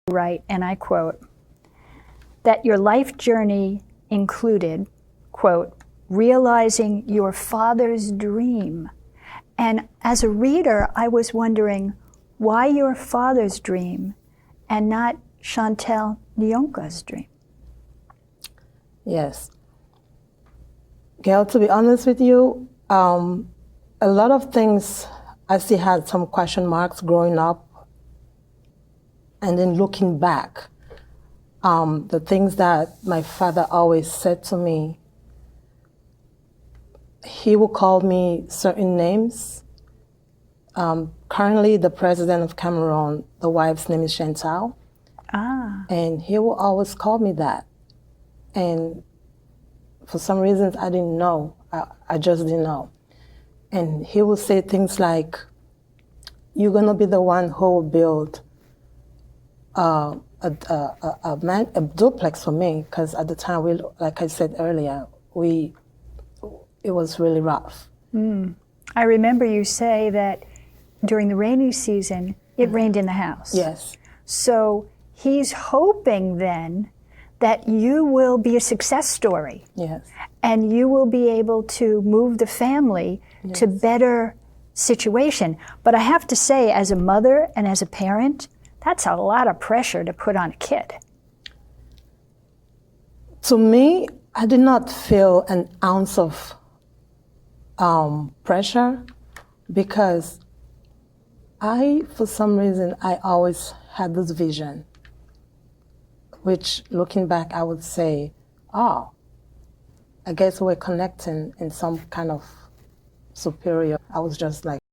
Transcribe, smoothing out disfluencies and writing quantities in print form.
write, and I quote, that your life journey included, quote, realizing your father's dream. And as a reader, I was wondering why your father's dream and not Chantel Nyonka's dream. Yes. Gail, to be honest with you, a lot of things I still had some question marks growing up. And then looking back, the things that my father always said to me, he would call me certain names. Currently, the president of Cameroon, the wife's name is Chantal. And he will always call me that. And for some reasons, I didn't know. I just didn't know. And he would say things like, you're going to be the one who will build a duplex for me, because at the time, like I said earlier, it was really rough. I remember you say that during the rainy season, it rained in the house. Yes. So he's hoping then that you will be a success story. Yes. And you will be able to move the family to better situation. But I have to say, as a mother and as a parent, that's a lot of pressure to put on a kid. To me, I did not feel an ounce of pressure, because for some reason, I always had this vision, which looking back, I would say, oh, I guess we're connecting in some kind of superior. I was just like,